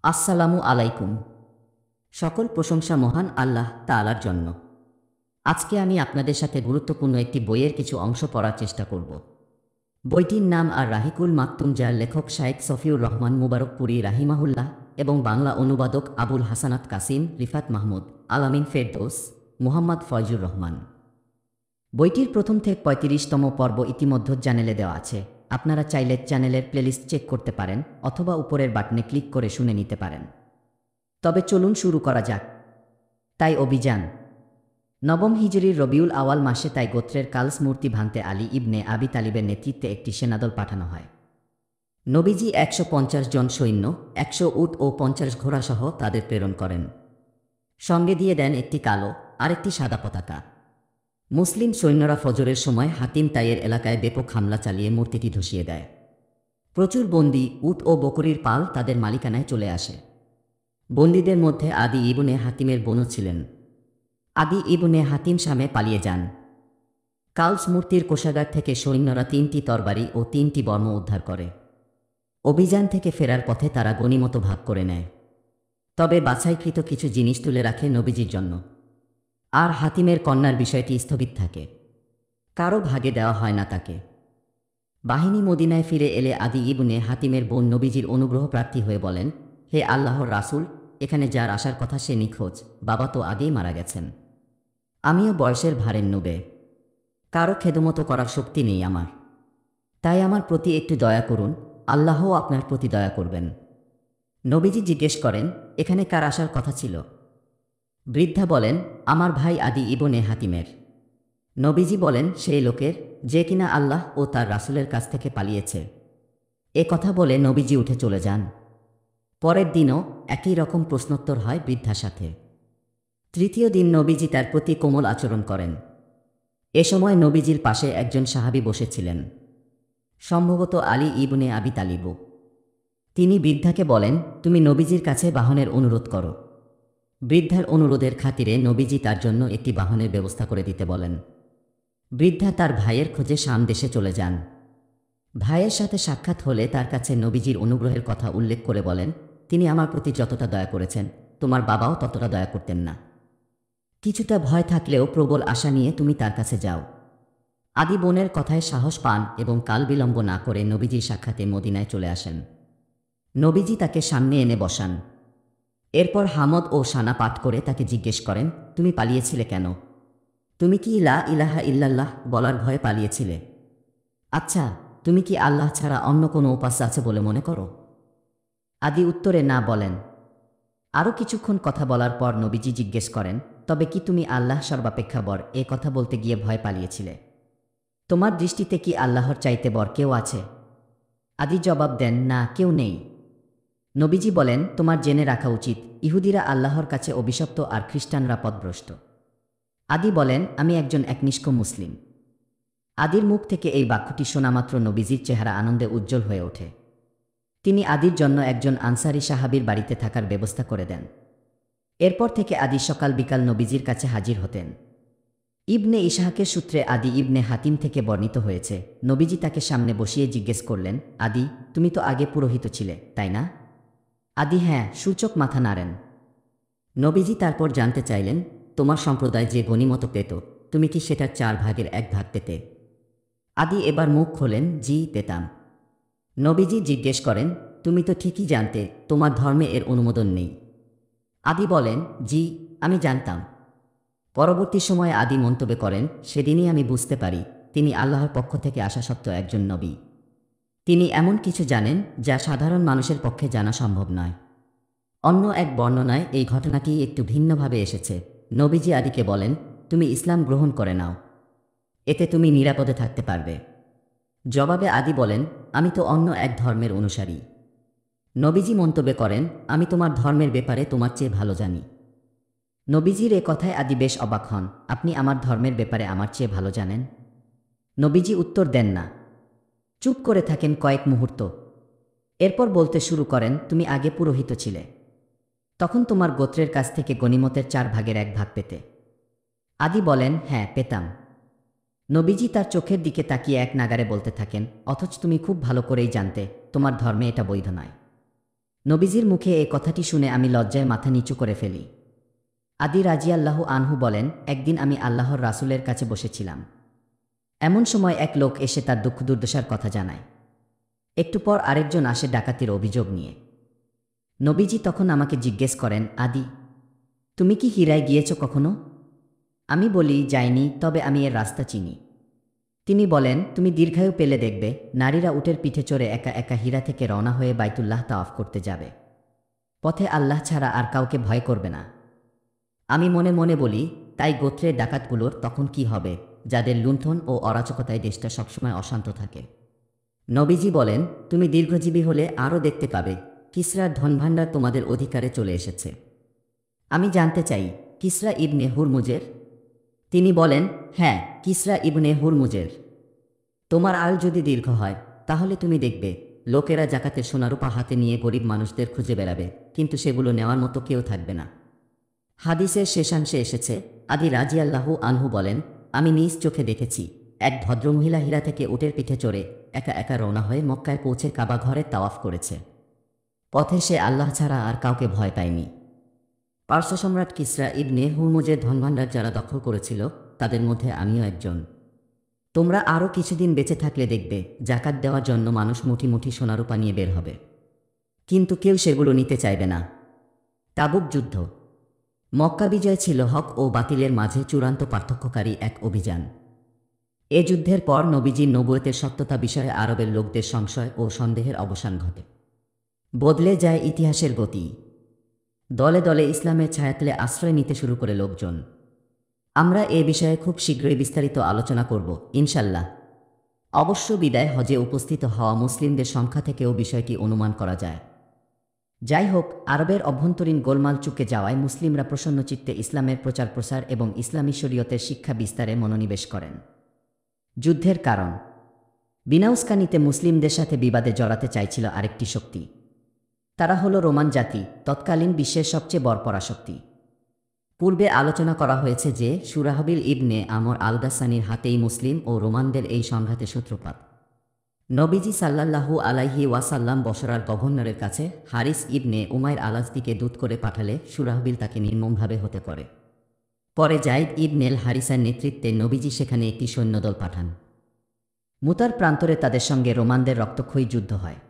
আসসালামু আলাইকুম। সকল প্রশংসা মহান আল্লাহ তাআলার জন্য। আজকে আমি আপনাদের সাথে গুরুত্বপূর্ণ একটি বইয়ের কিছু অংশ পড়ার চেষ্টা করব। বইটির নাম আর রাহিকুল মাকতুম, যার লেখক শায়েখ সফিউর রহমান মুবারকপুরি রাহিমাহুল্লাহ এবং বাংলা অনুবাদক আবুল হাসানাত কাসিম, রিফাত মাহমুদ, আলামিন ফেরদৌস, মুহাম্মদ ফয়জুর রহমান। বইটির প্রথম থেকে ৩৫তম পর্ব ইতিমধ্যে চ্যানেলে দেওয়া আছে। আপনারা চাইলে চ্যানেলের প্লেলিস্ট চেক করতে পারেন অথবা উপরের বাটনে ক্লিক করে শুনে নিতে পারেন। তবে চলুন শুরু করা যাক। তাই অভিযান। নবম হিজরির রবিউল আওয়াল মাসে তাই গোত্রের কালস মূর্তি ভাঙতে আলী ইবনে আবি তালিবের নেতৃত্বে একটি সেনাদল পাঠানো হয়। নবীজি ১৫০ জন সৈন্য, ১০০ উট ও ৫০ ঘোড়াসহ তাদের প্রেরণ করেন। সঙ্গে দিয়ে দেন একটি কালো আর একটি সাদা পতাকা। মুসলিম সৈন্যরা ফজরের সময় হাতিম তাইয়ের এলাকায় ব্যাপক হামলা চালিয়ে মূর্তিটি ধসিয়ে দেয়। প্রচুর বন্দী, উট ও বকরির পাল তাদের মালিকানায় চলে আসে। বন্দীদের মধ্যে আদি ইবনে হাতিমের বোনও ছিলেন। আদি ইবনে হাতিম শামে পালিয়ে যান। কালস মূর্তির কোষাগার থেকে সৈন্যরা ৩টি তরবারি ও ৩টি বর্ম উদ্ধার করে। অভিযান থেকে ফেরার পথে তারা গনিমত ভাগ করে নেয়। তবে বাছাইকৃত কিছু জিনিস তুলে রাখে নবীজির জন্য। আর হাতিমের কন্যার বিষয়টি স্থগিত থাকে, কারো ভাগে দেওয়া হয় না তাকে। বাহিনী মদিনায় ফিরে এলে আদি ইবনে হাতিমের বোন নবীজির অনুগ্রহ প্রার্থী হয়ে বলেন, হে আল্লাহর রাসূল, এখানে যার আসার কথা সে নিখোঁজ, বাবা তো আগেই মারা গেছেন। আমিও বয়সের ভারের নুবে, কারো খেদমতো করার শক্তি নেই আমার। তাই আমার প্রতি একটু দয়া করুন, আল্লাহও আপনার প্রতি দয়া করবেন। নবীজি জিজ্ঞেস করেন, এখানে কার আসার কথা ছিল? বৃদ্ধা বলেন, আমার ভাই আদি ইবনে হাতিমের। নবীজি বলেন, সেই লোকের যে কিনা আল্লাহ ও তার রাসূলের কাছ থেকে পালিয়েছে। এ কথা বলে নবীজি উঠে চলে যান। পরের দিনও একই রকম প্রশ্নোত্তর হয় বৃদ্ধার সাথে। তৃতীয় দিন নবীজি তার প্রতি কোমল আচরণ করেন। এ সময় নবীজির পাশে একজন সাহাবী বসেছিলেন, সম্ভবত আলী ইবনে আবি তালিব। তিনি বৃদ্ধাকে বলেন, তুমি নবীজির কাছে বাহনের অনুরোধ করো। বৃদ্ধার অনুরোধের খাতিরে নবীজি তার জন্য একটি বাহনের ব্যবস্থা করে দিতে বলেন। বৃদ্ধা তার ভাইয়ের খোঁজে শাম দেশে চলে যান। ভাইয়ের সাথে সাক্ষাৎ হলে তার কাছে নবীজির অনুগ্রহের কথা উল্লেখ করে বলেন, তিনি আমার প্রতি যতটা দয়া করেছেন, তোমার বাবাও ততটা দয়া করতেন না। কিছুটা ভয় থাকলেও প্রবল আশা নিয়ে তুমি তার কাছে যাও। আদি বোনের কথায় সাহস পান এবং কাল বিলম্ব না করে নবীজির সাক্ষাতে মদিনায় চলে আসেন। নবীজি তাকে সামনে এনে বসান। এরপর হামদ ও সানা পাঠ করে তাকে জিজ্ঞেস করেন, তুমি পালিয়েছিলে কেন? তুমি কি লা ইলাহা ইল্লাল্লাহ বলার ভয়ে পালিয়েছিলে? আচ্ছা, তুমি কি আল্লাহ ছাড়া অন্য কোনো উপাস্য আছে বলে মনে করো? আদি উত্তরে না বলেন। আরও কিছুক্ষণ কথা বলার পর নবীজি জিজ্ঞেস করেন, তবে কি তুমি আল্লাহ সর্বাপেক্ষা বর এ কথা বলতে গিয়ে ভয় পালিয়েছিলে? তোমার দৃষ্টিতে কি আল্লাহর চাইতে বর কেউ আছে? আদি জবাব দেন, না, কেউ নেই। নবীজি বলেন, তোমার জেনে রাখা উচিত, ইহুদিরা আল্লাহর কাছে অভিশপ্ত আর খ্রিস্টানরা পথভ্রষ্ট। আদি বলেন, আমি একজন একনিষ্ঠ মুসলিম। আদির মুখ থেকে এই বাক্যটি শোনামাত্র নবীজির চেহারা আনন্দে উজ্জ্বল হয়ে ওঠে। তিনি আদির জন্য একজন আনসারী সাহাবীর বাড়িতে থাকার ব্যবস্থা করে দেন। এরপর থেকে আদি সকাল বিকাল নবীজির কাছে হাজির হতেন। ইবনে ইসহাকের সূত্রে আদি ইবনে হাতিম থেকে বর্ণিত হয়েছে, নবীজি তাকে সামনে বসিয়ে জিজ্ঞেস করলেন, আদি, তুমি তো আগে পুরোহিত ছিলে, তাই না? আদি হ্যাঁ সূচক মাথা নাড়েন। নবীজি তারপর জানতে চাইলেন, তোমার সম্প্রদায় যে গনিমত পেত, তুমি কি সেটার 4 ভাগের 1 ভাগ পেতে? আদি এবার মুখ খোলেন, জি পেতাম। নবীজি জিজ্ঞেস করেন, তুমি তো ঠিকই জানতে তোমার ধর্মে এর অনুমোদন নেই। আদি বলেন, জি, আমি জানতাম। পরবর্তী সময়ে আদি মন্তব্য করেন, সেদিনই আমি বুঝতে পারি তিনি আল্লাহর পক্ষ থেকে আসা সত্ত্বেও একজন নবী। তিনি এমন কিছু জানেন যা সাধারণ মানুষের পক্ষে জানা সম্ভব নয়। অন্য এক বর্ণনায় এই ঘটনাটি একটু ভিন্নভাবে এসেছে। নবীজি আদিকে বলেন, তুমি ইসলাম গ্রহণ করে নাও, এতে তুমি নিরাপদে থাকতে পারবে। জবাবে আদি বলেন, আমি তো অন্য এক ধর্মের অনুসারী। নবীজি মন্তব্য করেন, আমি তোমার ধর্মের ব্যাপারে তোমার চেয়ে ভালো জানি। নবীজির এ কথায় আদি বেশ অবাক হন, আপনি আমার ধর্মের ব্যাপারে আমার চেয়ে ভালো জানেন? নবীজি উত্তর দেন না, চুপ করে থাকেন কয়েক মুহূর্ত। এরপর বলতে শুরু করেন, তুমি আগে পুরোহিত ছিলে, তখন তোমার গোত্রের কাছ থেকে গনিমতের 4 ভাগের 1 ভাগ পেতে। আদি বলেন, হ্যাঁ পেতাম। নবীজি তার চোখের দিকে তাকিয়ে এক নাগারে বলতে থাকেন, অথচ তুমি খুব ভালো করেই জানতে তোমার ধর্মে এটা বৈধ নয়। নবীজির মুখে এ কথাটি শুনে আমি লজ্জায় মাথা নিচু করে ফেলি। আদি রাজিয়াল্লাহু আনহু বলেন, একদিন আমি আল্লাহর রাসূলের কাছে বসেছিলাম। এমন সময় এক লোক এসে তার দুঃখ দুর্দশার কথা জানায়। একটু পর আরেকজন আসে ডাকাতির অভিযোগ নিয়ে। নবীজি তখন আমাকে জিজ্ঞেস করেন, আদি, তুমি কি হীরায় গিয়েছ কখনো? আমি বলি, যাইনি, তবে আমি এর রাস্তা চিনি। তিনি বলেন, তুমি দীর্ঘায়ু পেলে দেখবে নারীরা উটের পিঠে চড়ে একা একা হীরা থেকে রওনা হয়ে বাইতুল্লাহ তাওয়াফ করতে যাবে। পথে আল্লাহ ছাড়া আর কাউকে ভয় করবে না। আমি মনে মনে বলি, তাই গোত্রের ডাকাতগুলোর তখন কি হবে, যাদের লুণ্ঠন ও অরাজকতায় দেশটা সবসময় অশান্ত থাকে। নবীজি বলেন, তুমি দীর্ঘজীবী হলে আরও দেখতে পাবে কিসরার ধনভাণ্ডার তোমাদের অধিকারে চলে এসেছে। আমি জানতে চাই, কিসরা ইবনে হুরমুজের? তিনি বলেন, হ্যাঁ, কিসরা ইবনে হুরমুজের। তোমার আয়ু যদি দীর্ঘ হয় তাহলে তুমি দেখবে লোকেরা জাকাতের সোনারূপা হাতে নিয়ে গরিব মানুষদের খুঁজে বেড়াবে, কিন্তু সেগুলো নেওয়ার মতো কেউ থাকবে না। হাদিসের শেষাংশে এসেছে, আদি রাজিয়াল্লাহু আনহু বলেন, আমি নিজ চোখে দেখেছি এক ভদ্রমহিলা হীরা থেকে উটের পিঠে চড়ে একা একা রওনা হয়ে মক্কায় পৌঁছে কাবা ঘরে তাওয়াফ করেছে। পথে সে আল্লাহ ছাড়া আর কাউকে ভয় পায়নি। পার্শ্ব সম্রাট কিসরা ইবনে হুরমুজের ধনভাণ্ডার যারা দখল করেছিল তাদের মধ্যে আমিও একজন। তোমরা আরও কিছুদিন বেঁচে থাকলে দেখবে জাকাত দেওয়ার জন্য মানুষ মুঠি মুঠি সোনারূপা নিয়ে বের হবে, কিন্তু কেউ সেগুলো নিতে চাইবে না। তাবুক যুদ্ধ। মক্কা বিজয় ছিল হক ও বাতিলের মাঝে চূড়ান্ত পার্থক্যকারী এক অভিযান। এ যুদ্ধের পর নবীজির নবুয়তের সত্যতা বিষয়ে আরবের লোকদের সংশয় ও সন্দেহের অবসান ঘটে। বদলে যায় ইতিহাসের গতি। দলে দলে ইসলামের ছায়াতলে আশ্রয় নিতে শুরু করে লোকজন। আমরা এ বিষয়ে খুব শীঘ্রই বিস্তারিত আলোচনা করব ইনশাল্লাহ। অবশ্য বিদায় হজে উপস্থিত হওয়া মুসলিমদের সংখ্যা থেকেও বিষয়টি অনুমান করা যায়। যাই হোক, আরবের অভ্যন্তরীণ গোলমাল চুকে যাওয়ায় মুসলিমরা প্রসন্নচিত্তে ইসলামের প্রচার প্রসার এবং ইসলামী শরীয়তের শিক্ষা বিস্তারে মনোনিবেশ করেন। যুদ্ধের কারণ। বিনা উস্কানিতে মুসলিমদের সাথে বিবাদে জড়াতে চাইছিল আরেকটি শক্তি। তারা হল রোমান জাতি, তৎকালীন বিশ্বের সবচেয়ে বড় পরাশক্তি। পূর্বে আলোচনা করা হয়েছে যে সুরাহবিল ইবনে আমর আল গাসানির হাতেই মুসলিম ও রোমানদের এই সংঘাতে সূত্রপাত। নবীজি সাল্লাল্লাহু আলাইহি ওয়াসাল্লাম বসরার গভর্নরের কাছে হারিস ইবনে উমাইর আলাজদিকে দূত করে পাঠালে সুরাহবিল তাকে নির্মমভাবে হতে করে। পরে জাইদ ইবনেল হারিসার নেতৃত্বে নবীজি সেখানে একটি সৈন্যদল পাঠান। মুতার প্রান্তরে তাদের সঙ্গে রোমানদের রক্তক্ষয়ী যুদ্ধ হয়।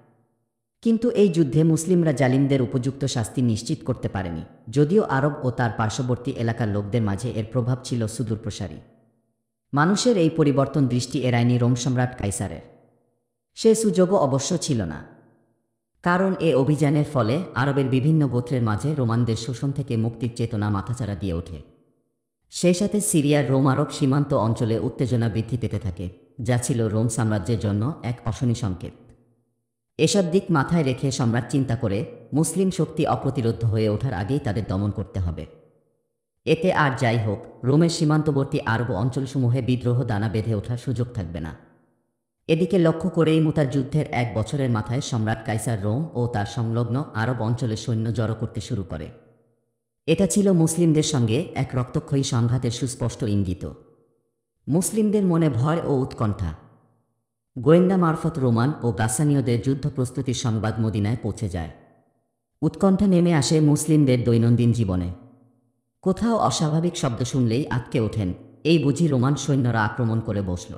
কিন্তু এই যুদ্ধে মুসলিমরা জালিমদের উপযুক্ত শাস্তি নিশ্চিত করতে পারেনি, যদিও আরব ও তার পার্শ্ববর্তী এলাকার লোকদের মাঝে এর প্রভাব ছিল সুদূরপ্রসারী। মানুষের এই পরিবর্তন দৃষ্টি এড়ায়নি রোম সম্রাট কাইসারের। সে সুযোগও অবশ্য ছিল না, কারণ এ অভিযানের ফলে আরবের বিভিন্ন গোত্রের মাঝে রোমানদের শোষণ থেকে মুক্তির চেতনা মাথাচাড়া দিয়ে ওঠে। সেই সাথে সিরিয়ার রোম আরব সীমান্ত অঞ্চলে উত্তেজনা বৃদ্ধি পেতে থাকে, যা ছিল রোম সাম্রাজ্যের জন্য এক অশনি সংকেত। এসব দিক মাথায় রেখে সম্রাট চিন্তা করে মুসলিম শক্তি অপ্রতিরোধ্য হয়ে ওঠার আগেই তাদের দমন করতে হবে। এতে আর যাই হোক, রোমের সীমান্তবর্তী আরব অঞ্চলসমূহে বিদ্রোহ দানা বেঁধে ওঠার সুযোগ থাকবে না। এদিকে লক্ষ্য করেই মুতার যুদ্ধের 1 বছরের মাথায় সম্রাট কাইসার রোম ও তার সংলগ্ন আরব অঞ্চলে সৈন্য জড়ো করতে শুরু করে। এটা ছিল মুসলিমদের সঙ্গে এক রক্তক্ষয়ী সংঘাতের সুস্পষ্ট ইঙ্গিত। মুসলিমদের মনে ভয় ও উৎকণ্ঠা। গোয়েন্দা মারফত রোমান ও গাসানীয়দের যুদ্ধ প্রস্তুতির সংবাদ মদিনায় পৌঁছে যায়। উৎকণ্ঠা নেমে আসে মুসলিমদের দৈনন্দিন জীবনে। কোথাও অস্বাভাবিক শব্দ শুনলেই আটকে ওঠেন, এই বুঝি রোমান সৈন্যরা আক্রমণ করে বসল।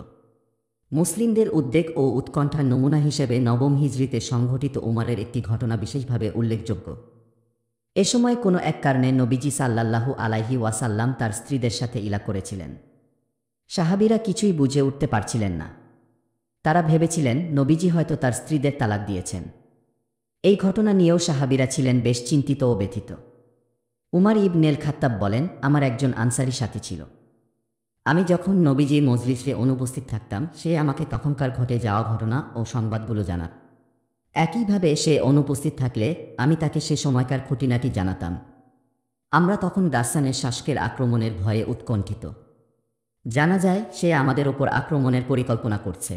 মুসলিমদের উদ্বেগ ও উৎকণ্ঠার নমুনা হিসেবে নবম হিজরিতে সংঘটিত উমারের একটি ঘটনা বিশেষভাবে উল্লেখযোগ্য। এ সময় কোনো এক কারণে নবীজি সাল্লাল্লাহু আলাইহি ওয়াসাল্লাম তার স্ত্রীদের সাথে ইলা করেছিলেন। সাহাবীরা কিছুই বুঝে উঠতে পারছিলেন না। তারা ভেবেছিলেন নবীজি হয়তো তার স্ত্রীদের তালাক দিয়েছেন। এই ঘটনা নিয়েও সাহাবীরা ছিলেন বেশ চিন্তিত ও ব্যথিত। উমার ইবনেল খাত্তাব বলেন, আমার একজন আনসারী সাথী ছিল। আমি যখন নবীজির মজলিসে অনুপস্থিত থাকতাম, সে আমাকে তখনকার ঘটে যাওয়া ঘটনা ও সংবাদগুলো জানাত। একইভাবে সে অনুপস্থিত থাকলে আমি তাকে সে সময়কার খুঁটিনাটি জানাতাম। আমরা তখন গাসসানের শাসকের আক্রমণের ভয়ে উৎকণ্ঠিত। জানা যায় সে আমাদের ওপর আক্রমণের পরিকল্পনা করছে।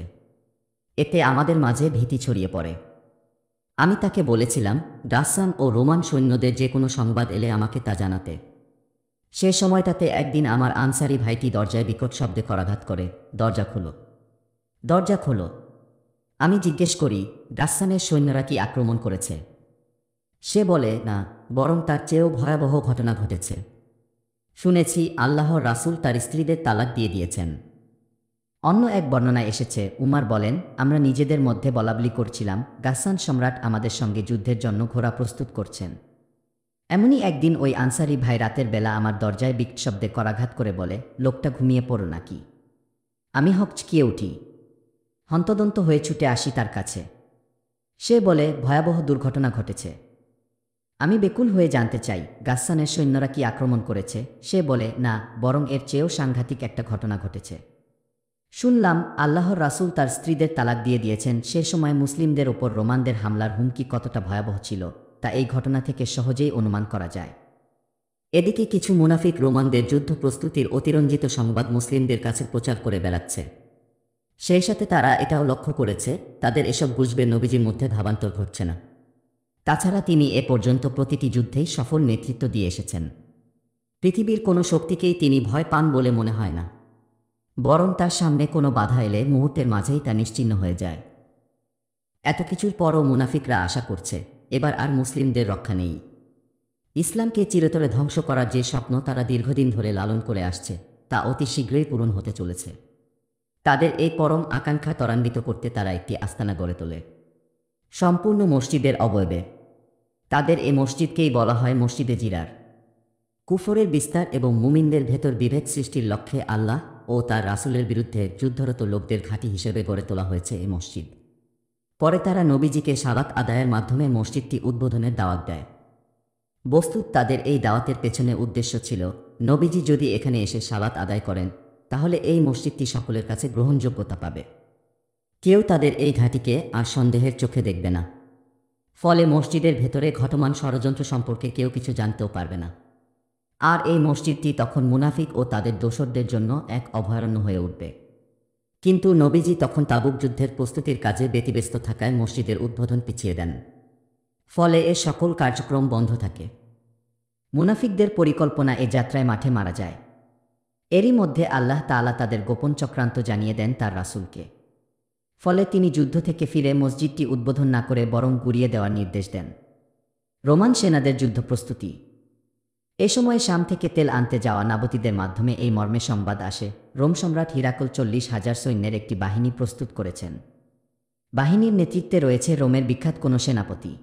এতে আমাদের মাঝে ভীতি ছড়িয়ে পড়ে। আমি তাকে বলেছিলাম গাসসান ও রোমান সৈন্যদের যে কোনো সংবাদ এলে আমাকে তা জানাতে। সে সময়টাতে একদিন আমার আনসারি ভাইটি দরজায় বিকট শব্দে করাঘাত করে, দরজা খোলো, দরজা খোলো। আমি জিজ্ঞেস করি, গাসসানের সৈন্যরা কি আক্রমণ করেছে? সে বলে, না, বরং তার চেয়েও ভয়াবহ ঘটনা ঘটেছে। শুনেছি আল্লাহর রাসূল তার স্ত্রীদের তালাক দিয়ে দিয়েছেন। অন্য এক বর্ণনায় এসেছে, উমার বলেন, আমরা নিজেদের মধ্যে বলাবলি করছিলাম, গাসসান সম্রাট আমাদের সঙ্গে যুদ্ধের জন্য ঘোড়া প্রস্তুত করছেন। এমনই একদিন ওই আনসারি ভাই রাতের বেলা আমার দরজায় বিকট শব্দে করাঘাত করে বলে, লোকটা ঘুমিয়ে পড়ো নাকি? আমি হকচকিয়ে উঠি, হন্তদন্ত হয়ে ছুটে আসি তার কাছে। সে বলে, ভয়াবহ দুর্ঘটনা ঘটেছে। আমি বেকুল হয়ে জানতে চাই, গাসসানের সৈন্যরা কি আক্রমণ করেছে? সে বলে, না, বরং এর চেয়েও সাংঘাতিক একটা ঘটনা ঘটেছে। শুনলাম আল্লাহর রাসূল তার স্ত্রীদের তালাক দিয়ে দিয়েছেন। সে সময় মুসলিমদের ওপর রোমানদের হামলার হুমকি কতটা ভয়াবহ ছিল তা এই ঘটনা থেকে সহজেই অনুমান করা যায়। এদিকে কিছু মুনাফিক রোমানদের যুদ্ধ প্রস্তুতির অতিরঞ্জিত সংবাদ মুসলিমদের কাছে প্রচার করে বেড়াচ্ছে। সেই সাথে তারা এটাও লক্ষ্য করেছে, তাদের এসব গুজবে নবীজির মধ্যে ভাবান্তর ঘটছে না। তাছাড়া তিনি এ পর্যন্ত প্রতিটি যুদ্ধেই সফল নেতৃত্ব দিয়ে এসেছেন। পৃথিবীর কোনো শক্তিকেই তিনি ভয় পান বলে মনে হয় না, বরং তার সামনে কোনো বাধা এলে মুহূর্তের মাঝেই তা নিশ্চিহ্ন হয়ে যায়। এত কিছুর পরও মুনাফিকরা আশা করছে, এবার আর মুসলিমদের রক্ষা নেই। ইসলামকে চিরতরে ধ্বংস করার যে স্বপ্ন তারা দীর্ঘদিন ধরে লালন করে আসছে, তা অতি শীঘ্রই পূরণ হতে চলেছে। তাদের এই পরম আকাঙ্ক্ষা ত্বরান্বিত করতে তারা একটি আস্তানা গড়ে তোলে, সম্পূর্ণ মসজিদের অবয়বে। তাদের এ মসজিদকেই বলা হয় মসজিদে জিরার। কুফরের বিস্তার এবং মুমিনদের ভেতর বিভেদ সৃষ্টির লক্ষ্যে আল্লাহ ও তার রাসূলের বিরুদ্ধে যুদ্ধরত লোকদের ঘাঁটি হিসেবে গড়ে তোলা হয়েছে এই মসজিদ। পরে তারা নবীজিকে সালাত আদায়ের মাধ্যমে মসজিদটি উদ্বোধনের দাওয়াত দেয়। বস্তুত তাদের এই দাওয়াতের পেছনে উদ্দেশ্য ছিল, নবীজি যদি এখানে এসে সালাত আদায় করেন তাহলে এই মসজিদটি সকলের কাছে গ্রহণযোগ্যতা পাবে। কেউ তাদের এই ঘাঁটিকে আর সন্দেহের চোখে দেখবে না। ফলে মসজিদের ভেতরে ঘটমান ষড়যন্ত্র সম্পর্কে কেউ কিছু জানতেও পারবে না। আর এই মসজিদটি তখন মুনাফিক ও তাদের দোসরদের জন্য এক অভয়ারণ্য হয়ে উঠবে। কিন্তু নবীজি তখন তাবুক যুদ্ধের প্রস্তুতির কাজে ব্যতিব্যস্ত থাকায় মসজিদের উদ্বোধন পিছিয়ে দেন। ফলে এ সকল কার্যক্রম বন্ধ থাকে। মুনাফিকদের পরিকল্পনা এ যাত্রায় মাঠে মারা যায়। এরই মধ্যে আল্লাহ তাআলা তাদের গোপন চক্রান্ত জানিয়ে দেন তার রাসূলকে। ফলে তিনি যুদ্ধ থেকে ফিরে মসজিদটি উদ্বোধন না করে বরং গুড়িয়ে দেওয়ার নির্দেশ দেন। রোমান সেনাদের যুদ্ধ প্রস্তুতি। এ সময় শাম থেকে তেল আনতে যাওয়া নাবতীদের মাধ্যমে এই মর্মে সংবাদ আসে, রোম সম্রাট হিরাকল 40,000 সৈন্যের একটি বাহিনী প্রস্তুত করেছেন। বাহিনীর নেতৃত্বে রয়েছে রোমের বিখ্যাত কোনো সেনাপতি।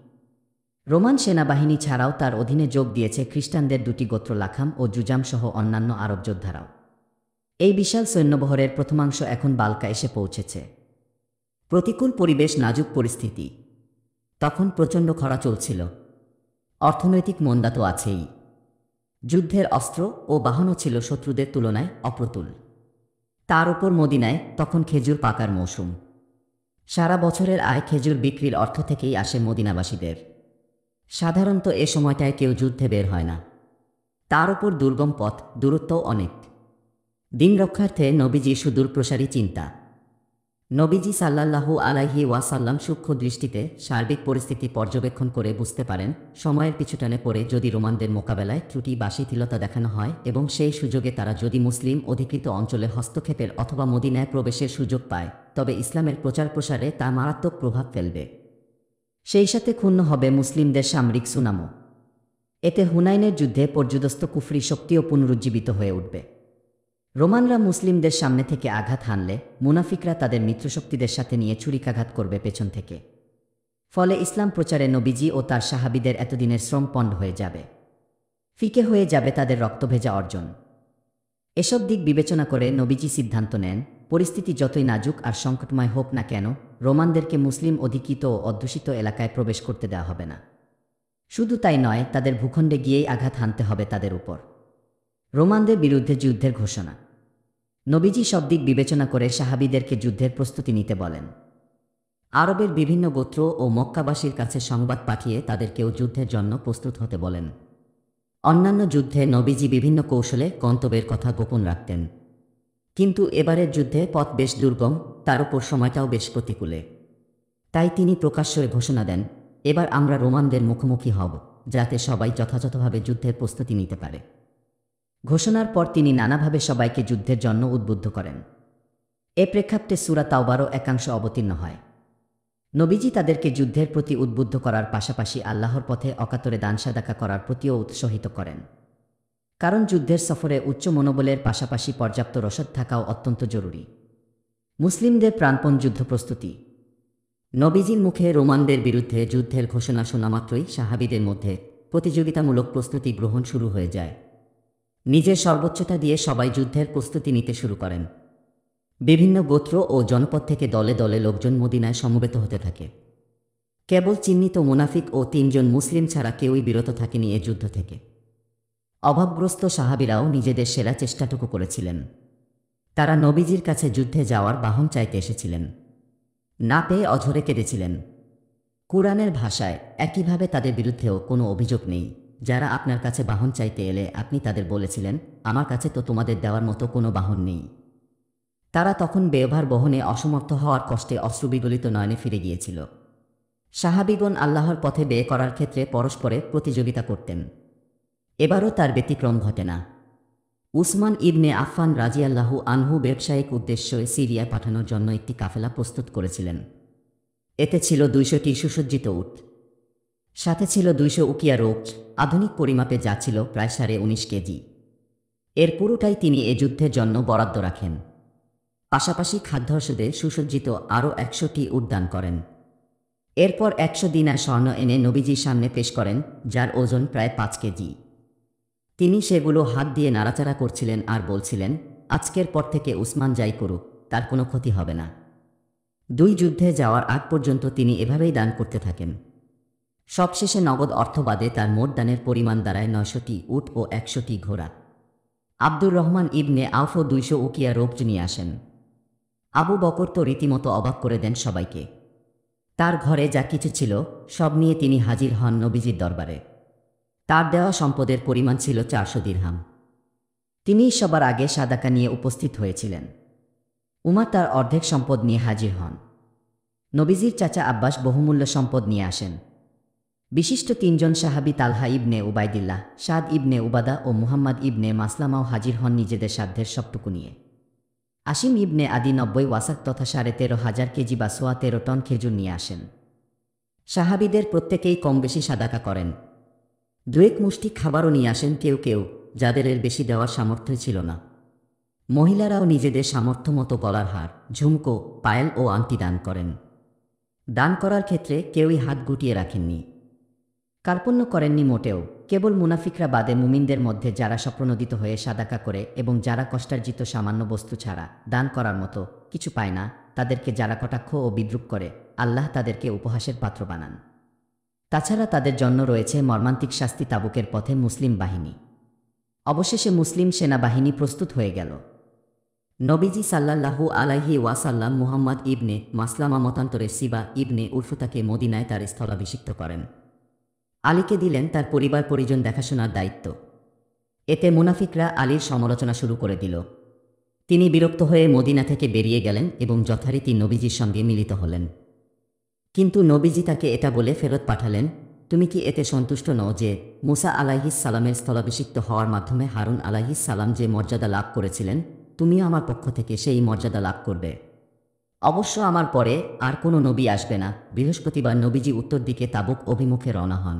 রোমান সেনাবাহিনী ছাড়াও তার অধীনে যোগ দিয়েছে খ্রিস্টানদের 2টি গোত্র লাখাম ও জুজাম সহ অন্যান্য আরব যোদ্ধারাও। এই বিশাল সৈন্যবহরের প্রথমাংশ এখন বালকা এসে পৌঁছেছে। প্রতিকূল পরিবেশ, নাজুক পরিস্থিতি। তখন প্রচণ্ড খরা চলছিল। অর্থনৈতিক মন্দা তো আছেই। যুদ্ধের অস্ত্র ও বাহনও ছিল শত্রুদের তুলনায় অপ্রতুল। তার উপর মদিনায় তখন খেজুর পাকার মৌসুম। সারা বছরের আয় খেজুর বিক্রির অর্থ থেকেই আসে মদিনাবাসীদের। সাধারণত এ সময়টায় কেউ যুদ্ধে বের হয় না। তার উপর দুর্গম পথ, দূরত্বও অনেক। দিন রক্ষার্থে নবীজি সুদূর প্রসারী চিন্তা। নবীজি সাল্লাল্লাহু আলাইহি ওয়াসাল্লাম সূক্ষ্ম দৃষ্টিতে সার্বিক পরিস্থিতি পর্যবেক্ষণ করে বুঝতে পারেন, সময়ের পিছুটানে পড়ে যদি রোমানদের মোকাবেলায় ত্রুটি বা শিথিলতা দেখানো হয় এবং সেই সুযোগে তারা যদি মুসলিম অধিকৃত অঞ্চলে হস্তক্ষেপের অথবা মদিনায় প্রবেশের সুযোগ পায়, তবে ইসলামের প্রচার প্রসারে তা মারাত্মক প্রভাব ফেলবে। সেই সাথে ক্ষুণ্ণ হবে মুসলিমদের সামরিক সুনামও। এতে হুনাইনের যুদ্ধে পর্যুদস্ত কুফরি শক্তিও পুনরুজ্জীবিত হয়ে উঠবে। রোমানরা মুসলিমদের সামনে থেকে আঘাত হানলে মুনাফিকরা তাদের মিত্রশক্তিদের সাথে নিয়ে ছুরিকাঘাত করবে পেছন থেকে। ফলে ইসলাম প্রচারে নবীজি ও তার সাহাবীদের এতদিনের শ্রম পণ্ড হয়ে যাবে, ফিকে হয়ে যাবে তাদের রক্তভেজা অর্জন। এসব দিক বিবেচনা করে নবীজি সিদ্ধান্ত নেন, পরিস্থিতি যতই নাজুক আর সংকটময় হোক না কেন, রোমানদেরকে মুসলিম অধিকৃত ও অধ্যুষিত এলাকায় প্রবেশ করতে দেওয়া হবে না। শুধু তাই নয়, তাদের ভূখণ্ডে গিয়েই আঘাত হানতে হবে তাদের উপর। রোমানদের বিরুদ্ধে যুদ্ধের ঘোষণা। নবীজি সব দিক বিবেচনা করে সাহাবীদেরকে যুদ্ধের প্রস্তুতি নিতে বলেন। আরবের বিভিন্ন গোত্র ও মক্কাবাসীর কাছে সংবাদ পাঠিয়ে তাদেরকেও যুদ্ধের জন্য প্রস্তুত হতে বলেন। অন্যান্য যুদ্ধে নবীজি বিভিন্ন কৌশলে গন্তব্যের কথা গোপন রাখতেন, কিন্তু এবারের যুদ্ধে পথ বেশ দুর্গম, তার উপর সময়টাও বেশ প্রতিকূলে। তাই তিনি প্রকাশ্যে ঘোষণা দেন, এবার আমরা রোমানদের মুখোমুখি হব, যাতে সবাই যথাযথভাবে যুদ্ধের প্রস্তুতি নিতে পারে। ঘোষণার পর তিনি নানাভাবে সবাইকে যুদ্ধের জন্য উদ্বুদ্ধ করেন। এ প্রেক্ষাপটে সূরা তাওবারও একাংশ অবতীর্ণ হয়। নবীজি তাদেরকে যুদ্ধের প্রতি উদ্বুদ্ধ করার পাশাপাশি আল্লাহর পথে অকাতরে দান সাদাকা করার প্রতিও উৎসাহিত করেন। কারণ যুদ্ধের সফরে উচ্চ মনোবলের পাশাপাশি পর্যাপ্ত রসদ থাকাও অত্যন্ত জরুরি। মুসলিমদের প্রাণপণ যুদ্ধ প্রস্তুতি। নবীজির মুখে রোমানদের বিরুদ্ধে যুদ্ধের ঘোষণা শোনা মাত্রই সাহাবীদের মধ্যে প্রতিযোগিতামূলক প্রস্তুতি গ্রহণ শুরু হয়ে যায়। নিজের সর্বোচ্চতা দিয়ে সবাই যুদ্ধের প্রস্তুতি নিতে শুরু করেন। বিভিন্ন গোত্র ও জনপদ থেকে দলে দলে লোকজন মদিনায় সমবেত হতে থাকে। কেবল চিহ্নিত মুনাফিক ও ৩ জন মুসলিম ছাড়া কেউই বিরত থাকেনি এ যুদ্ধ থেকে। অভাবগ্রস্ত সাহাবীরাও নিজেদের সেরা চেষ্টাটুকু করেছিলেন। তারা নবীজির কাছে যুদ্ধে যাওয়ার বাহন চাইতে এসেছিলেন। না পেয়ে অঝরে কেঁদেছিলেন। কুরআনের ভাষায় একইভাবে তাদের বিরুদ্ধেও কোনো অভিযোগ নেই। যারা আপনার কাছে বাহন চাইতে এলে আপনি তাদের বলেছিলেন, আমার কাছে তো তোমাদের দেওয়ার মতো কোনো বাহন নেই। তারা তখন ব্যয়ভার বহনে অসমর্থ হওয়ার কষ্টে অশ্রুবিগলিত নয়নে ফিরে গিয়েছিল। সাহাবীগণ আল্লাহর পথে ব্যয় করার ক্ষেত্রে পরস্পরে প্রতিযোগিতা করতেন। এবারও তার ব্যতিক্রম ঘটে না। উসমান ইবনে আফফান রাজিয়াল্লাহু আনহু ব্যবসায়িক উদ্দেশ্যে সিরিয়ায় পাঠানোর জন্য একটি কাফেলা প্রস্তুত করেছিলেন। এতে ছিল ২০০টি সুসজ্জিত উট, সাথে ছিল ২০০ উকিয়া রোচ, আধুনিক পরিমাপে যা ছিল প্রায় ১৯.৫ কেজি। এর পুরোটাই তিনি এ যুদ্ধের জন্য বরাদ্দ রাখেন। পাশাপাশি খাদ্যাংশে সুসজ্জিত আরও ১০০টি উট দান করেন। এরপর ১০০ দিনার স্বর্ণ এনে নবীজির সামনে পেশ করেন, যার ওজন প্রায় ৫ কেজি। তিনি সেগুলো হাত দিয়ে নাড়াচাড়া করছিলেন আর বলছিলেন, আজকের পর থেকে উসমান যাই করুক, তার কোনো ক্ষতি হবে না। ২ যুদ্ধে যাওয়ার আগ পর্যন্ত তিনি এভাবেই দান করতে থাকেন। সবশেষে নগদ অর্থ বাদে তার মোট দানের পরিমাণ দাঁড়ায় ৯০০টি উট ও ১০০টি ঘোড়া। আব্দুর রহমান ইবনে আউফও ২০০ উকিয়া রোপ্ট নিয়ে আসেন। আবু বকর তো রীতিমতো অবাক করে দেন সবাইকে। তার ঘরে যা কিছু ছিল সব নিয়ে তিনি হাজির হন নবীজির দরবারে। তার দেওয়া সম্পদের পরিমাণ ছিল ৪০০ দিরহাম। তিনিই সবার আগে সাদাকা নিয়ে উপস্থিত হয়েছিলেন। উমার তার অর্ধেক সম্পদ নিয়ে হাজির হন। নবীজির চাচা আব্বাস বহুমূল্য সম্পদ নিয়ে আসেন। বিশিষ্ট ৩ জন সাহাবী তালহা ইবনে উবাইদিল্লাহ, সাদ ইবনে উবাদা ও মুহাম্মদ ইবনে মাসলামাও হাজির হন নিজেদের সাধ্যের সবটুকু নিয়ে। আসিম ইবনে আদি ৯০ ওয়াসাক তথা ১৩,৫০০ কেজি বা সোয়া ১৩ টন খেজুর নিয়ে আসেন। সাহাবীদের প্রত্যেকেই কম বেশি সাদাকা করেন। ২-১ মুষ্টি খাবারও নিয়ে আসেন কেউ কেউ, যাদের এর বেশি দেওয়ার সামর্থ্য ছিল না। মহিলারাও নিজেদের সামর্থ্য মতো গলার হার, ঝুমকো, পায়েল ও আংটি দান করেন। দান করার ক্ষেত্রে কেউই হাত গুটিয়ে রাখেননি। কার্পণ্য করেননি মোটেও। কেবল মুনাফিকরা বাদে মুমিনদের মধ্যে যারা স্বপ্রণোদিত হয়ে সাদাকা করে এবং যারা কষ্টার্জিত সামান্য বস্তু ছাড়া দান করার মতো কিছু পায় না, তাদেরকে যারা কটাক্ষ ও বিদ্রূপ করে, আল্লাহ তাদেরকে উপহাসের পাত্র বানান। তাছাড়া তাদের জন্য রয়েছে মর্মান্তিক শাস্তি। তাবুকের পথে মুসলিম বাহিনী। অবশেষে মুসলিম সেনাবাহিনী প্রস্তুত হয়ে গেল। নবীজি সাল্লাল্লাহু আলাইহি ওয়াসাল্লাম মুহাম্মদ ইবনে মাসলামা মতান্তরে সিবা ইবনে উরফুতাকে মদিনায় তার স্থলাভিষিক্ত করেন। আলীকে দিলেন তার পরিবার পরিজন দেখাশোনার দায়িত্ব। এতে মুনাফিকরা আলীর সমালোচনা শুরু করে দিল। তিনি বিরক্ত হয়ে মদিনা থেকে বেরিয়ে গেলেন এবং যথারীতি নবীজির সঙ্গে মিলিত হলেন। কিন্তু নবীজি তাকে এটা বলে ফেরত পাঠালেন, তুমি কি এতে সন্তুষ্ট নও যে মুসা আলাইহিস সালামের স্থলাভিষিক্ত হওয়ার মাধ্যমে হারুন আলাইহিস সালাম যে মর্যাদা লাভ করেছিলেন, তুমিও আমার পক্ষ থেকে সেই মর্যাদা লাভ করবে। অবশ্য আমার পরে আর কোনো নবী আসবে না। বৃহস্পতিবার নবীজি উত্তর দিকে তাবুক অভিমুখে রওনা হন।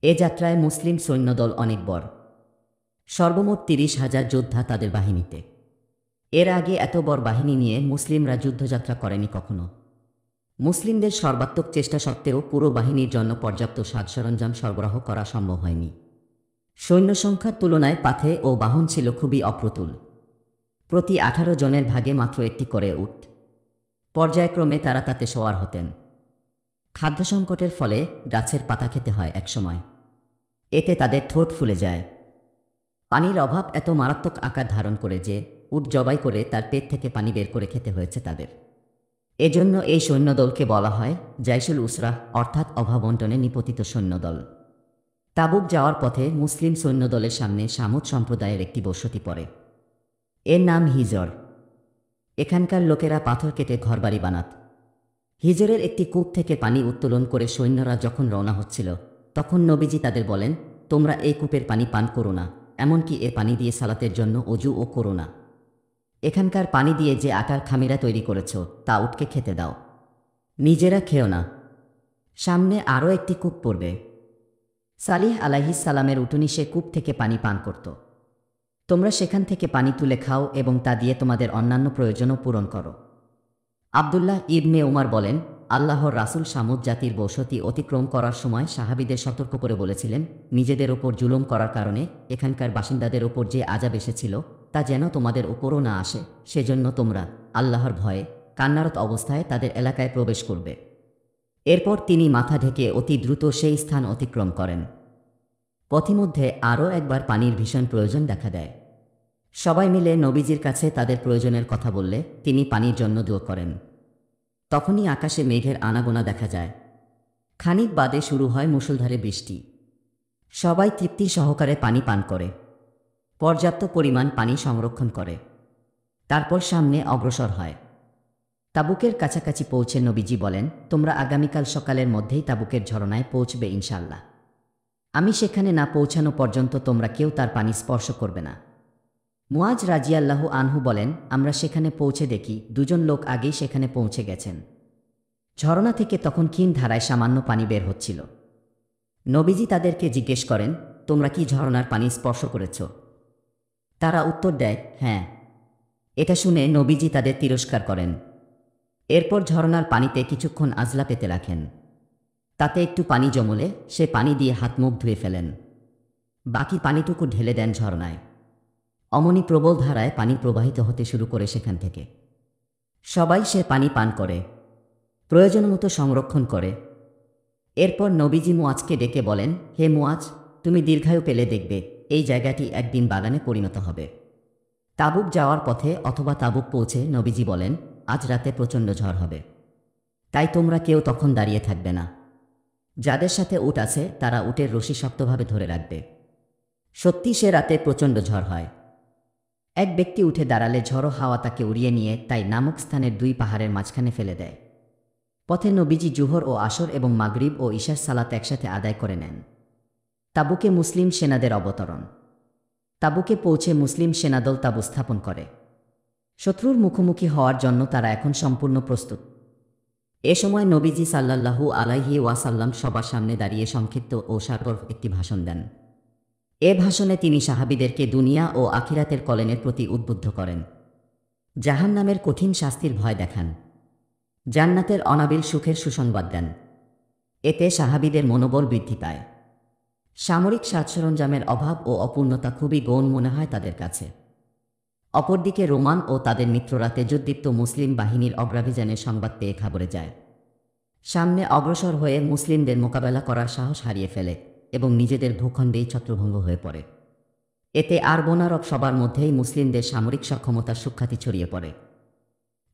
এ যাত্রায় মুসলিম সৈন্যদল অনেক বড়, সর্বমোট ৩০,০০০ যোদ্ধা তাদের বাহিনীতে। এর আগে এত বড় বাহিনী নিয়ে মুসলিমরা যুদ্ধযাত্রা করেনি কখনো। মুসলিমদের সর্বাত্মক চেষ্টা সত্ত্বেও পুরো বাহিনীর জন্য পর্যাপ্ত সাজ সরঞ্জাম সরবরাহ করা সম্ভব হয়নি। সৈন্য সংখ্যার তুলনায় পাথে ও বাহন ছিল খুবই অপ্রতুল। প্রতি ১৮ জনের ভাগে মাত্র একটি করে উট। পর্যায়ক্রমে তারা তাতে সওয়ার হতেন। খাদ্য সংকটের ফলে গাছের পাতা খেতে হয় একসময়। এতে তাদের ঠোঁট ফুলে যায়। পানির অভাব এত মারাত্মক আকার ধারণ করে যে উট জবাই করে তার পেট থেকে পানি বের করে খেতে হয়েছে তাদের। এজন্য এই সৈন্যদলকে বলা হয় জাইশুল উসরা, অর্থাৎ অভাবন্টনে নিপতিত সৈন্যদল। তাবুক যাওয়ার পথে মুসলিম সৈন্যদলের সামনে সামুদ সম্প্রদায়ের একটি বসতি পড়ে। এর নাম হিজর। এখানকার লোকেরা পাথর কেটে ঘরবাড়ি বানাত। হিজরের একটি কূপ থেকে পানি উত্তোলন করে সৈন্যরা যখন রওনা হচ্ছিল, তখন নবীজি তাদের বলেন, তোমরা এই কূপের পানি পান করো না, এমনকি এ পানি দিয়ে সালাতের জন্য অজুও করো না। এখানকার পানি দিয়ে যে আটার খামিরা তৈরি করেছ তা উটকে খেতে দাও। নিজেরা খেও না, সামনে আরও একটি কূপ পড়বে। সালিহ আলাইহিস সালামের উটনী সে কূপ থেকে পানি পান করত। তোমরা সেখান থেকে পানি তুলে খাও এবং তা দিয়ে তোমাদের অন্যান্য প্রয়োজনও পূরণ করো। আবদুল্লাহ ইবনে উমার বলেন, আল্লাহর রাসূল সামুদ জাতির বসতি অতিক্রম করার সময় সাহাবীদের সতর্ক করে বলেছিলেন, নিজেদের ওপর জুলুম করার কারণে এখানকার বাসিন্দাদের ওপর যে আযাব এসেছিল তা যেন তোমাদের উপরও না আসে, সেজন্য তোমরা আল্লাহর ভয়ে কান্নারত অবস্থায় তাদের এলাকায় প্রবেশ করবে। এরপর তিনি মাথা ঢেকে অতি দ্রুত সেই স্থান অতিক্রম করেন। পথিমধ্যে আরও একবার পানির ভীষণ প্রয়োজন দেখা দেয়। সবাই মিলে নবীজির কাছে তাদের প্রয়োজনের কথা বললে তিনি পানির জন্য দোয়া করেন। তখনই আকাশে মেঘের আনাগোনা দেখা যায়। খানিক বাদে শুরু হয় মুষলধারে বৃষ্টি। সবাই তৃপ্তি সহকারে পানি পান করে, পর্যাপ্ত পরিমাণ পানি সংরক্ষণ করে, তারপর সামনে অগ্রসর হয়। তাবুকের কাছাকাছি পৌঁছে নবীজি বলেন, তোমরা আগামীকাল সকালের মধ্যেই তাবুকের ঝরনায় পৌঁছবে ইনশাআল্লাহ। আমি সেখানে না পৌঁছানো পর্যন্ত তোমরা কেউ তার পানি স্পর্শ করবে না। মুআজ রাজিয়াল্লাহু আনহু বলেন, আমরা সেখানে পৌঁছে দেখি দুজন লোক আগেই সেখানে পৌঁছে গেছেন। ঝরনা থেকে তখন ক্ষীণ ধারায় সামান্য পানি বের হচ্ছিল। নবীজি তাদেরকে জিজ্ঞেস করেন, তোমরা কি ঝরনার পানি স্পর্শ করেছ? তারা উত্তর দেয়, হ্যাঁ। এটা শুনে নবীজি তাদের তিরস্কার করেন। এরপর ঝরনার পানিতে কিছুক্ষণ আজলা পেতে রাখেন। তাতে একটু পানি জমলে সে পানি দিয়ে হাত মুখ ধুয়ে ফেলেন। বাকি পানিটুকু ঢেলে দেন ঝরনায়। অমনি প্রবল ধারায় পানি প্রবাহিত হতে শুরু করে সেখান থেকে। সবাই সে পানি পান করে, প্রয়োজনমতো সংরক্ষণ করে। এরপর নবীজি মুআজকে ডেকে বলেন, হে মুআজ, তুমি দীর্ঘায়ু পেলে দেখবে এই জায়গাটি একদিন বাগানে পরিণত হবে। তাবুক যাওয়ার পথে অথবা তাবুক পৌঁছে নবীজি বলেন, আজ রাতে প্রচণ্ড ঝড় হবে, তাই তোমরা কেউ তখন দাঁড়িয়ে থাকবে না। যাদের সাথে উট আছে তারা উটের রশি শক্তভাবে ধরে রাখবে। সত্যি সে রাতে প্রচণ্ড ঝড় হয়। এক ব্যক্তি উঠে দাঁড়ালে ঝড়ো হাওয়া তাকে উড়িয়ে নিয়ে তাই নামক স্থানের দুই পাহাড়ের মাঝখানে ফেলে দেয়। পথে নবীজি জুহর ও আসর এবং মাগরিব ও ইশার সালাত একসাথে আদায় করে নেন। তাবুকে মুসলিম সেনাদের অবতরণ। তাবুকে পৌঁছে মুসলিম সেনাদল তাবু স্থাপন করে। শত্রুর মুখোমুখি হওয়ার জন্য তারা এখন সম্পূর্ণ প্রস্তুত। এ সময় নবীজি সাল্লাল্লাহু আলাইহি ওয়াসাল্লাম সবার সামনে দাঁড়িয়ে সংক্ষিপ্ত ও সারগর্ভ একটি ভাষণ দেন। এ ভাষণে তিনি সাহাবীদেরকে দুনিয়া ও আখিরাতের কল্যাণের প্রতি উদ্বুদ্ধ করেন। জাহান্নামের কঠিন শাস্তির ভয় দেখান। জান্নাতের অনাবিল সুখের সুসংবাদ দেন। এতে সাহাবীদের মনোবল বৃদ্ধি পায়। সামরিক সাজসরঞ্জামের অভাব ও অপূর্ণতা খুবই গৌণ মনে হয় তাদের কাছে। অপরদিকে রোমান ও তাদের মিত্ররা তেজোদ্দীপ্ত মুসলিম বাহিনীর অগ্রাভিযানের সংবাদ পেয়ে ঘাবড়ে যায়। সামনে অগ্রসর হয়ে মুসলিমদের মোকাবেলা করার সাহস হারিয়ে ফেলে এবং নিজেদের ভূখণ্ডেই ছত্রভঙ্গ হয়ে পড়ে। এতে আরব সবার মধ্যেই মুসলিমদের সামরিক সক্ষমতার সুখ্যাতি ছড়িয়ে পড়ে।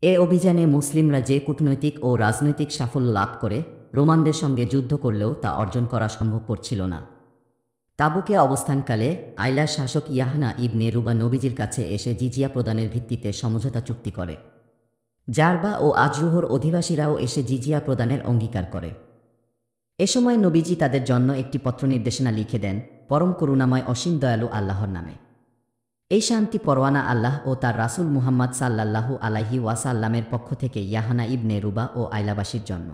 এ অভিযানে মুসলিমরা যে কূটনৈতিক ও রাজনৈতিক সাফল্য লাভ করে রোমানদের সঙ্গে যুদ্ধ করলেও তা অর্জন করা সম্ভবপর ছিল না। তাবুকে অবস্থানকালে আইলার শাসক ইয়াহনা ইবনে রুবা নবীজির কাছে এসে জিজিয়া প্রদানের ভিত্তিতে সমঝোতা চুক্তি করে। জারবা ও আজরুহর অধিবাসীরাও এসে জিজিয়া প্রদানের অঙ্গীকার করে। এ সময় নবীজি তাদের জন্য একটি পত্র নির্দেশনা লিখে দেন, পরম করুণাময় অসীম দয়ালু আল্লাহর নামে। এই শান্তি পরওয়ানা আল্লাহ ও তার রাসূল মুহাম্মদ সাল্লাল্লাহু আলাইহি ওয়াসাল্লামের পক্ষ থেকে ইয়াহানা ইবনে রুবা ও আইলাবাসীর জন্য।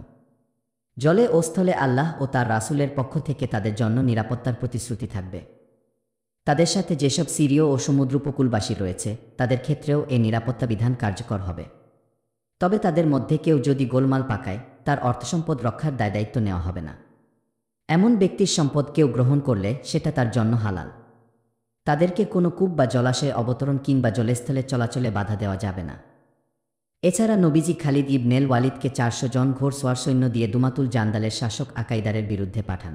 জলে ও স্থলে আল্লাহ ও তার রাসূলের পক্ষ থেকে তাদের জন্য নিরাপত্তার প্রতিশ্রুতি থাকবে। তাদের সাথে যেসব সিরীয় ও সমুদ্র উপকূলবাসী রয়েছে তাদের ক্ষেত্রেও এ নিরাপত্তা বিধান কার্যকর হবে। তবে তাদের মধ্যে কেউ যদি গোলমাল পাকায় তার অর্থসম্পদ রক্ষার দায়িত্ব নেওয়া হবে না। এমন ব্যক্তির সম্পদ কেউ গ্রহণ করলে সেটা তার জন্য হালাল। তাদেরকে কোনো কূপ বা জলাশয়ে অবতরণ কিংবা জলস্থলে চলাচলে বাধা দেওয়া যাবে না। এছাড়া নবীজি খালিদ ইবনেল ওয়ালিদকে 400 জন ঘোড়সওয়ার সৈন্য দিয়ে দুমাতুল জান্দালের শাসক আকাইদারের বিরুদ্ধে পাঠান।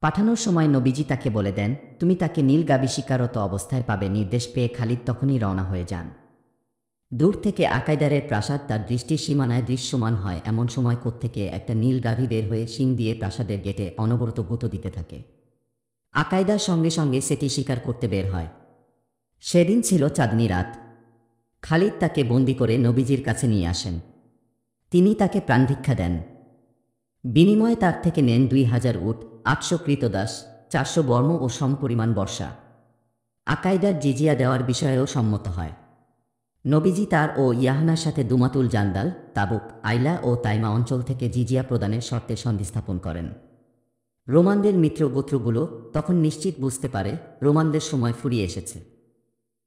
পাঠানোর সময় নবীজি তাকে বলে দেন, তুমি তাকে নীল গাভী শিকারত অবস্থায় পাবে। নির্দেশ পেয়ে খালিদ তখনই রওনা হয়ে যান। দূর থেকে আকাইদারের প্রাসাদ তার দৃষ্টির সীমানায় দৃশ্যমান হয়। এমন সময় কোত্থেকে একটা নীল গাভী বের হয়ে শিং দিয়ে প্রাসাদের গেটে অনবরত গুঁতো দিতে থাকে। আকাইদার সঙ্গে সঙ্গে সেটি শিকার করতে বের হয়। সেদিন ছিল চাঁদনি রাত। খালিদ তাকে বন্দি করে নবীজির কাছে নিয়ে আসেন। তিনি তাকে প্রাণভিক্ষা দেন। বিনিময়ে তার থেকে নেন 2000 উট, 800 কৃতদাস, 400 বর্ম ও সমপরিমাণ বর্ষা। আকাইদার জিজিয়া দেওয়ার বিষয়েও সম্মত হয়। নবীজি তার ও ইয়াহনার সাথে দুমাতুল জান্দাল, তাবুক, আইলা ও তাইমা অঞ্চল থেকে জিজিয়া প্রদানের শর্তে সন্ধি স্থাপন করেন। রোমানদের মিত্র গোত্রগুলো তখন নিশ্চিত বুঝতে পারে রোমানদের সময় ফুরিয়ে এসেছে,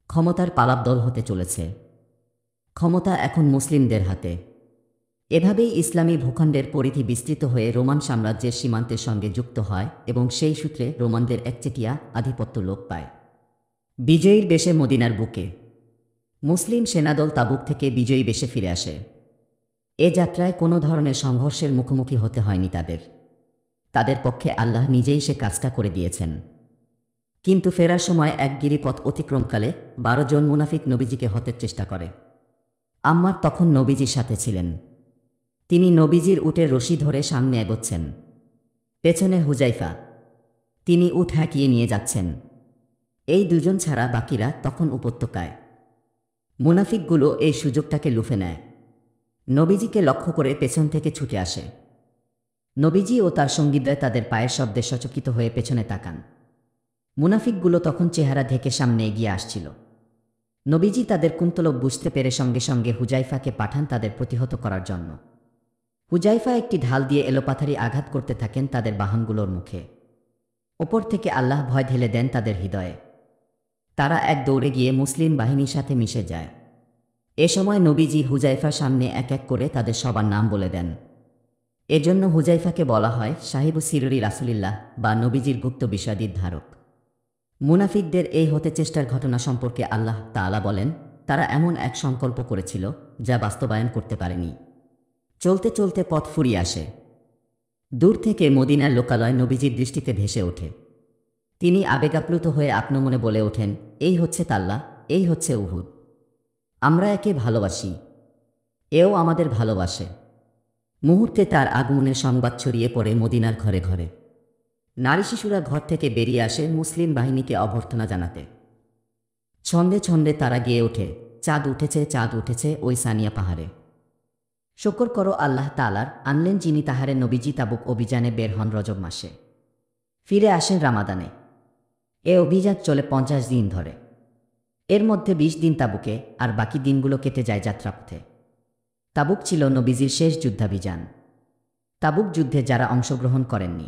ক্ষমতার পালাবদল হতে চলেছে, ক্ষমতা এখন মুসলিমদের হাতে। এভাবেই ইসলামী ভূখণ্ডের পরিধি বিস্তৃত হয়ে রোমান সাম্রাজ্যের সীমান্তের সঙ্গে যুক্ত হয় এবং সেই সূত্রে রোমানদের একচেটিয়া আধিপত্য লোপ পায়। বিজয়ীর বেশে মদিনার বুকে মুসলিম সেনাদল তাবুক থেকে বিজয়ী বেশে ফিরে আসে। এ যাত্রায় কোনো ধরনের সংঘর্ষের মুখোমুখি হতে হয়নি তাদের পক্ষে আল্লাহ নিজেই সে কাজটা করে দিয়েছেন। কিন্তু ফেরার সময় এক গিরিপথ অতিক্রমকালে 12 জন মুনাফিক নবীজিকে হত্যের চেষ্টা করে। আম্মার তখন নবীজির সাথে ছিলেন। তিনি নবীজির উটের রশি ধরে সামনে এগোচ্ছেন, পেছনে হুজাইফা, তিনি উট হাঁকিয়ে নিয়ে যাচ্ছেন। এই দুজন ছাড়া বাকিরা তখন উপত্যকায়। মুনাফিকগুলো এই সুযোগটাকে লুফে নেয়, নবীজিকে লক্ষ্য করে পেছন থেকে ছুটে আসে। নবীজি ও তার সঙ্গীরা তাদের পায়ের শব্দে সচকিত হয়ে পেছনে তাকান। মুনাফিকগুলো তখন চেহারা ঢেকে সামনে এগিয়ে আসছিল। নবীজি তাদের কুন্তলব বুঝতে পেরে সঙ্গে সঙ্গে হুজাইফাকে পাঠান তাদের প্রতিহত করার জন্য। হুজাইফা একটি ঢাল দিয়ে এলোপাথারি আঘাত করতে থাকেন তাদের বাহনগুলোর মুখে। ওপর থেকে আল্লাহ ভয় ঢেলে দেন তাদের হৃদয়ে। তারা এক দৌড়ে গিয়ে মুসলিম বাহিনীর সাথে মিশে যায়। এ সময় নবীজি হুজাইফার সামনে এক এক করে তাদের সবার নাম বলে দেন। এজন্য হুজাইফাকে বলা হয় সাহিবু সিররি রাসূলিল্লাহ বা নবীজির গুপ্ত বিষয়াদির ধারক। মুনাফিকদের এই হতে চেষ্টার ঘটনা সম্পর্কে আল্লাহ তাআলা বলেন, তারা এমন এক সংকল্প করেছিল যা বাস্তবায়ন করতে পারেনি। চলতে চলতে পথ ফুরিয়ে আসে। দূর থেকে মদিনার লোকালয় নবীজির দৃষ্টিতে ভেসে ওঠে। তিনি আবেগাপ্লুত হয়ে আপনমনে বলে ওঠেন, এই হচ্ছে তাল্লা, এই হচ্ছে উহুদ। আমরা একে ভালোবাসি, এও আমাদের ভালোবাসে। মুহূর্তে তার আগমনের সংবাদ ছড়িয়ে পড়ে মদিনার ঘরে ঘরে। নারী শিশুরা ঘর থেকে বেরিয়ে আসে মুসলিম বাহিনীকে অভ্যর্থনা জানাতে। ছন্দে ছন্দে তারা গেয়ে ওঠে, চাঁদ উঠেছে, চাঁদ উঠেছে ওই সানিয়া পাহাড়ে। শকর করো আল্লাহ তাআলার, আনলেন যিনি তাহারে নবীজি তাবুক অভিযানে বের হন রজব মাসে, ফিরে আসেন রামাদানে। এ অভিযান চলে 50 দিন ধরে। এর মধ্যে 20 দিন তাবুকে আর বাকি দিনগুলো কেটে যায় যাত্রাপথে। তাবুক ছিল নবীজির শেষ যুদ্ধাভিযান। তাবুক যুদ্ধে যারা অংশগ্রহণ করেননি,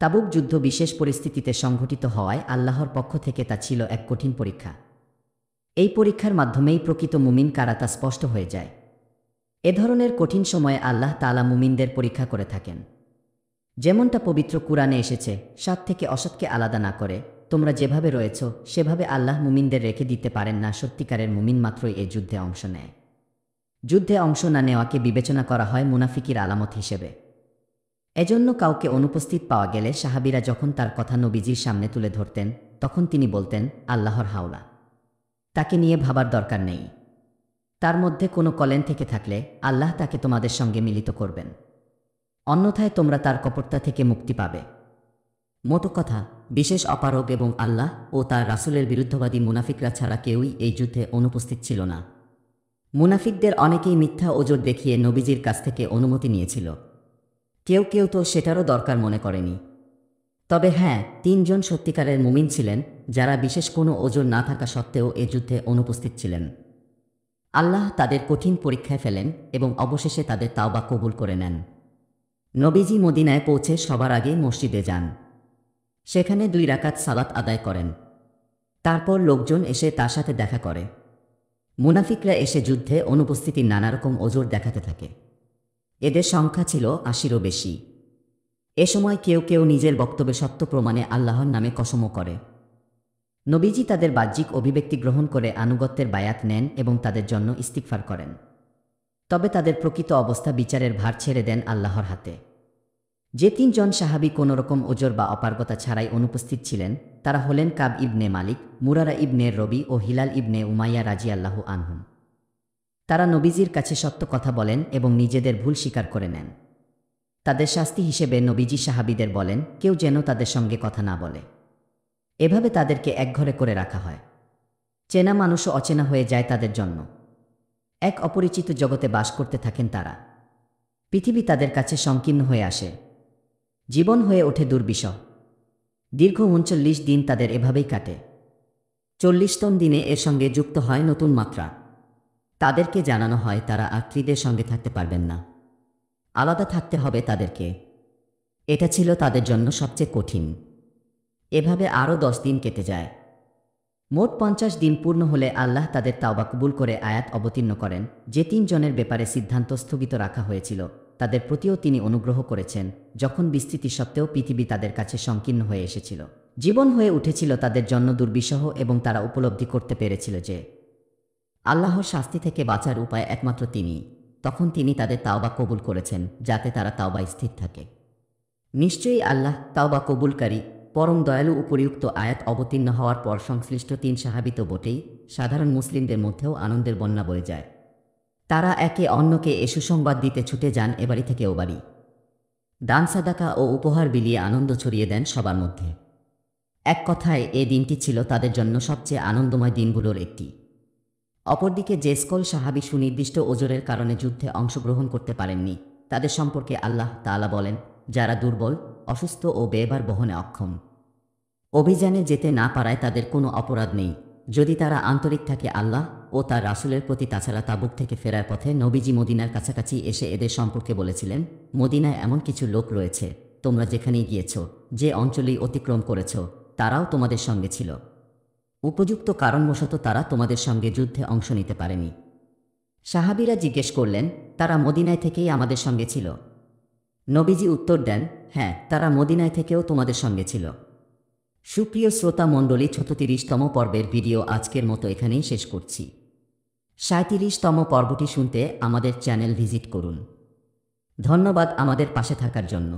তাবুক যুদ্ধ বিশেষ পরিস্থিতিতে সংঘটিত হওয়ায় আল্লাহর পক্ষ থেকে তা ছিল এক কঠিন পরীক্ষা। এই পরীক্ষার মাধ্যমেই প্রকৃত মুমিন কারা তা স্পষ্ট হয়ে যায়। এ ধরনের কঠিন সময়ে আল্লাহ তাআলা মুমিনদের পরীক্ষা করে থাকেন। যেমনটা পবিত্র কুরআনে এসেছে, সৎ থেকে অসৎকে আলাদা না করে তোমরা যেভাবে রয়েছ সেভাবে আল্লাহ মুমিনদের রেখে দিতে পারেন না। সত্যিকারের মুমিন মাত্রই এ যুদ্ধে অংশ নেয়। যুদ্ধে অংশ না নেওয়াকে বিবেচনা করা হয় মুনাফিকির আলামত হিসেবে। এজন্য কাউকে অনুপস্থিত পাওয়া গেলে সাহাবীরা যখন তার কথা নবীজির সামনে তুলে ধরতেন, তখন তিনি বলতেন, আল্লাহর হাওলা, তাকে নিয়ে ভাবার দরকার নেই। তার মধ্যে কোনো কলেন থেকে থাকলে আল্লাহ তাকে তোমাদের সঙ্গে মিলিত করবেন, অন্যথায় তোমরা তার কপটতা থেকে মুক্তি পাবে। মোটো কথা, বিশেষ অপারগ এবং আল্লাহ ও তার রাসূলের বিরুদ্ধবাদী মুনাফিকরা ছাড়া কেউই এই যুদ্ধে অনুপস্থিত ছিল না। মুনাফিকদের অনেকেই মিথ্যা ওজর দেখিয়ে নবীজির কাছ থেকে অনুমতি নিয়েছিল। কেউ কেউ তো সেটারও দরকার মনে করেনি। তবে হ্যাঁ, 3 জন সত্যিকারের মুমিন ছিলেন যারা বিশেষ কোনো ওজর না থাকা সত্ত্বেও এ যুদ্ধে অনুপস্থিত ছিলেন। আল্লাহ তাদের কঠিন পরীক্ষায় ফেলেন এবং অবশেষে তাদের তাওবা কবুল করে নেন। নবীজি মদিনায় পৌঁছে সবার আগে মসজিদে যান। সেখানে 2 রাকাত সালাত আদায় করেন। তারপর লোকজন এসে তার সাথে দেখা করে। মুনাফিকরা এসে যুদ্ধে অনুপস্থিতির নানারকম ওজর দেখাতে থাকে। এদের সংখ্যা ছিল 80-এরও বেশি। এ সময় কেউ কেউ নিজের বক্তব্যে সত্য প্রমাণে আল্লাহর নামে কসমও করে। নবীজি তাদের বাহ্যিক অভিব্যক্তি গ্রহণ করে আনুগত্যের বায়াত নেন এবং তাদের জন্য ইস্তিগফার করেন। তবে তাদের প্রকৃত অবস্থা বিচারের ভার ছেড়ে দেন আল্লাহর হাতে। যে 3 জন সাহাবী কোনোরকম ওজর বা অপারগতা ছাড়াই অনুপস্থিত ছিলেন তারা হলেন কাব ইবনে মালিক, মুরারা ইবনে রবি ও হিলাল ইবনে উমাইয়া রাজিয়াল্লাহু আনহুম। তারা নবীজির কাছে সত্য কথা বলেন এবং নিজেদের ভুল স্বীকার করে নেন। তাদের শাস্তি হিসেবে নবীজি সাহাবীদের বলেন, কেউ যেন তাদের সঙ্গে কথা না বলে। এভাবে তাদেরকে একঘরে করে রাখা হয়। চেনা মানুষও অচেনা হয়ে যায় তাদের জন্য। এক অপরিচিত জগতে বাস করতে থাকেন তারা। পৃথিবী তাদের কাছে সংকীর্ণ হয়ে আসে। জীবন হয়ে ওঠে দুর্বিষহ। দীর্ঘ 39 দিন তাদের এভাবেই কাটে। 40তম দিনে এর সঙ্গে যুক্ত হয় নতুন মাত্রা। তাদেরকে জানানো হয় তারা আর স্ত্রীদের সঙ্গে থাকতে পারবেন না, আলাদা থাকতে হবে তাদেরকে। এটা ছিল তাদের জন্য সবচেয়ে কঠিন। এভাবে আরও 10 দিন কেটে যায়। মোট 50 দিন পূর্ণ হলে আল্লাহ তাদের তাওবা কবুল করে আয়াত অবতীর্ণ করেন যে 3 জনের ব্যাপারে সিদ্ধান্ত স্থগিত রাখা হয়েছিল তাদের প্রতিও তিনি অনুগ্রহ করেছেন, যখন বিস্তৃতি সত্ত্বেও পৃথিবী তাদের কাছে সংকীর্ণ হয়ে এসেছিল, জীবন হয়ে উঠেছিল তাদের জন্য দুর্বিষহ, এবং তারা উপলব্ধি করতে পেরেছিল যে আল্লাহর শাস্তি থেকে বাঁচার উপায় একমাত্র তিনিই। তখন তিনি তাদের তাওবা কবুল করেছেন যাতে তারা তাওবায় স্থির থাকে। নিশ্চয়ই আল্লাহ তাওবা কবুলকারী, পরম দয়ালু। উপরিউক্ত আয়াত অবতীর্ণ হওয়ার পর সংশ্লিষ্ট 3 সাহাবী তো বটেই, সাধারণ মুসলিমদের মধ্যেও আনন্দের বন্যা বয়ে যায়। তারা একে অন্যকে এ সুসংবাদ দিতে ছুটে যান এ বাড়ি থেকে ও বাড়ি। দান সাদাকা ও উপহার বিলিয়ে আনন্দ ছড়িয়ে দেন সবার মধ্যে। এক কথায় এ দিনটি ছিল তাদের জন্য সবচেয়ে আনন্দময় দিনগুলোর একটি। অপরদিকে যে সকল সাহাবী সুনির্দিষ্ট ওজরের কারণে যুদ্ধে অংশগ্রহণ করতে পারেননি, তাদের সম্পর্কে আল্লাহ তাআলা বলেন, যারা দুর্বল, অসুস্থ ও ব্যয়ভার বহনে অক্ষম, অভিযানে যেতে না পারায় তাদের কোনো অপরাধ নেই, যদি তারা আন্তরিক থাকে আল্লাহ ও তার রাসূলের প্রতি। তাছাড়া তাবুক থেকে ফেরার পথে নবীজি মদিনার কাছাকাছি এসে এদের সম্পর্কে বলেছিলেন, মদিনায় এমন কিছু লোক রয়েছে, তোমরা যেখানেই গিয়েছ, যে অঞ্চলেই অতিক্রম করেছ, তারাও তোমাদের সঙ্গে ছিল। উপযুক্ত কারণবশত তারা তোমাদের সঙ্গে যুদ্ধে অংশ নিতে পারেনি। সাহাবীরা জিজ্ঞেস করলেন, তারা মদিনায় থেকেই আমাদের সঙ্গে ছিল? নবীজি উত্তর দেন, হ্যাঁ, তারা মদিনায় থেকেও তোমাদের সঙ্গে ছিল। সুপ্রিয় শ্রোতা মণ্ডলী, 36তম পর্বের ভিডিও আজকের মতো এখানেই শেষ করছি। 37তম পর্বটি শুনতে আমাদের চ্যানেল ভিজিট করুন। ধন্যবাদ আমাদের পাশে থাকার জন্য।